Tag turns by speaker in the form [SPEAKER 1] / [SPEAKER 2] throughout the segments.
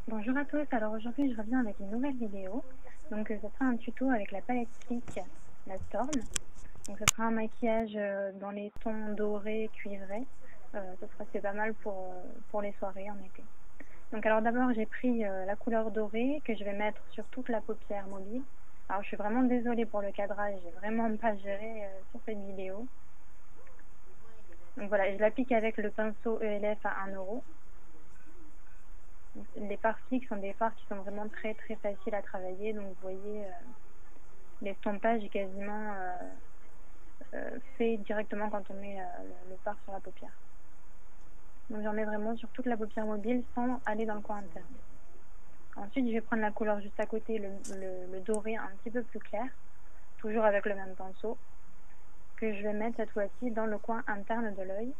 [SPEAKER 1] Bonjour à tous, alors aujourd'hui je reviens avec une nouvelle vidéo. Donc ce sera un tuto avec la palette Flick, la Storm. Donc ce sera un maquillage dans les tons dorés, cuivrés. C'est pas mal pour les soirées en été. Donc alors d'abord j'ai pris la couleur dorée que je vais mettre sur toute la paupière mobile. Alors je suis vraiment désolée pour le cadrage, j'ai vraiment pas géré sur cette vidéo. Donc voilà, je l'applique avec le pinceau ELF à 1 €. Les fards Flick sont des fards qui sont vraiment très très faciles à travailler, donc vous voyez l'estompage est quasiment fait directement quand on met le fard sur la paupière. Donc j'en mets vraiment sur toute la paupière mobile sans aller dans le coin interne. Ensuite je vais prendre la couleur juste à côté, le doré un petit peu plus clair, toujours avec le même pinceau, que je vais mettre cette fois-ci dans le coin interne de l'œil,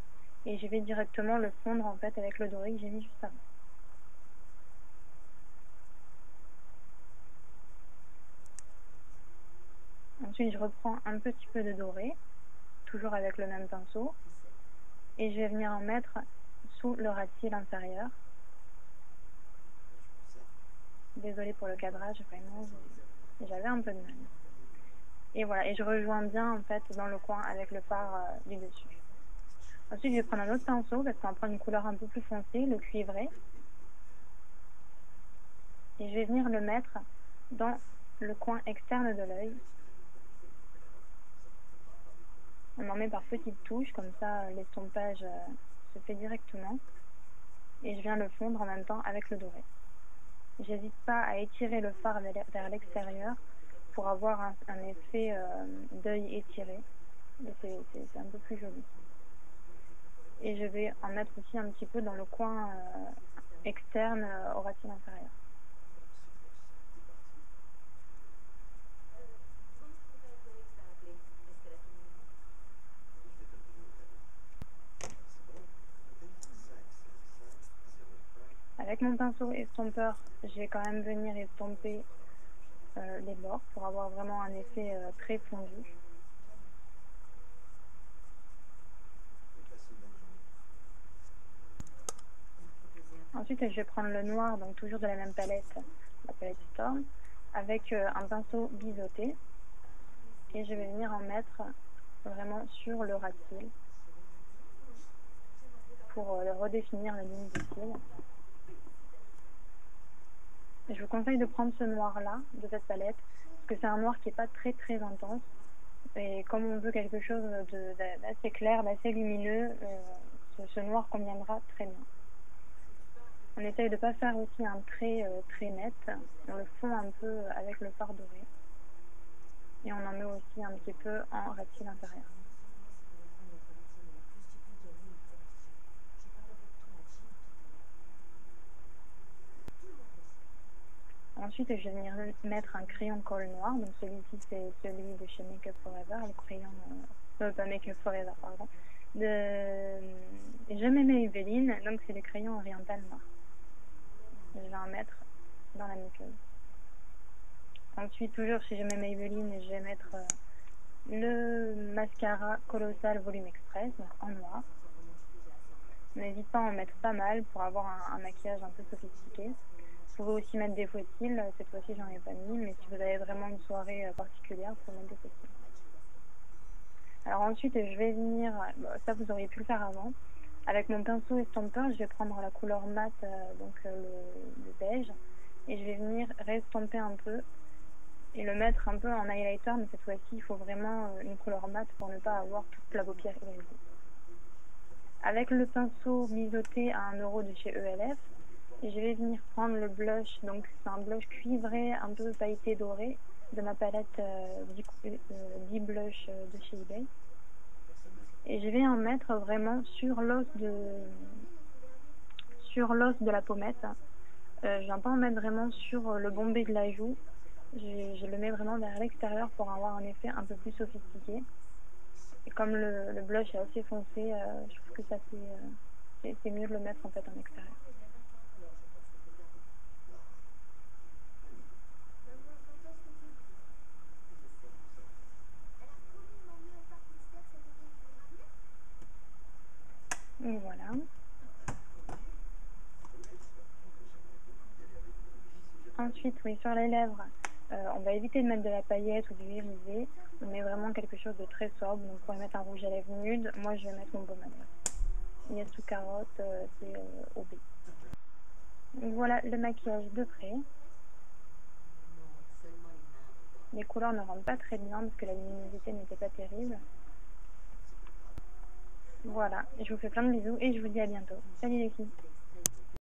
[SPEAKER 1] et je vais directement le fondre en fait avec le doré que j'ai mis juste avant. Ensuite, je reprends un petit peu de doré, toujours avec le même pinceau, et je vais venir en mettre sous le ras de cils inférieur. Désolée pour le cadrage, vraiment, j'avais un peu de mal. Et voilà, et je rejoins bien en fait dans le coin avec le fard du dessus. Ensuite, je vais prendre un autre pinceau parce qu'on va prendre une couleur un peu plus foncée, le cuivré. Et je vais venir le mettre dans le coin externe de l'œil. On en met par petites touches, comme ça l'estompage se fait directement. Et je viens le fondre en même temps avec le doré. J'hésite pas à étirer le fard vers l'extérieur pour avoir un effet d'œil étiré. C'est un peu plus joli. Et je vais en mettre aussi un petit peu dans le coin externe au ras de cils inférieur. Avec mon pinceau estompeur, je vais quand même venir estomper les bords pour avoir vraiment un effet très fondu. Ensuite, je vais prendre le noir, donc toujours de la même palette, la palette Storm, avec un pinceau biseauté. Et je vais venir en mettre vraiment sur le ras de cils pour redéfinir la ligne du cil. Je vous conseille de prendre ce noir-là, de cette palette, parce que c'est un noir qui n'est pas très très intense. Et comme on veut quelque chose d'assez clair, d'assez lumineux, ce noir conviendra très bien. On essaye de ne pas faire aussi un trait très net, on le fond un peu avec le fard doré. Et on en met aussi un petit peu en ras de cils inférieur. Ensuite, je vais venir mettre un crayon colle noir. Donc celui-ci, c'est celui de chez Make Up Forever, le crayon... pas Make Up Forever, pardon. Je mets Maybelline, donc c'est le crayon oriental noir. Je vais en mettre dans la muqueuse. Ensuite, toujours chez Je mets Maybelline, je vais mettre le mascara Colossal Volume Express, donc en noir. N'hésite pas à en mettre pas mal pour avoir un maquillage un peu sophistiqué. Vous pouvez aussi mettre des faux cils, cette fois-ci j'en ai pas mis, mais si vous avez vraiment une soirée particulière, vous pouvez mettre des faux cils. Alors ensuite je vais venir, ça vous auriez pu le faire avant, avec mon pinceau estompeur, je vais prendre la couleur mat, donc le beige, et je vais venir restomper un peu et le mettre un peu en highlighter, mais cette fois-ci il faut vraiment une couleur mat pour ne pas avoir toute la paupière irisée. Avec le pinceau biseauté à 1 € de chez ELF, je vais venir prendre le blush, donc c'est un blush cuivré, un peu pailleté doré, de ma palette 10 blush de chez eBay. Et je vais en mettre vraiment sur l'os de la pommette. Je viens pas en mettre vraiment sur le bombé de la joue. Je le mets vraiment vers l'extérieur pour avoir un effet un peu plus sophistiqué. Et comme le blush est assez foncé, je trouve que ça c'est mieux de le mettre en fait en extérieur. Et voilà. Ensuite, oui, sur les lèvres, on va éviter de mettre de la paillette ou du irisé. On met vraiment quelque chose de très sobre. Donc, vous pouvez mettre un rouge à lèvres nude. Moi, je vais mettre mon baume à lèvres. Yassou Carotte, c'est OB. Donc, voilà le maquillage de près. Les couleurs ne rendent pas très bien parce que la luminosité n'était pas terrible. Voilà, je vous fais plein de bisous et je vous dis à bientôt. Salut les filles!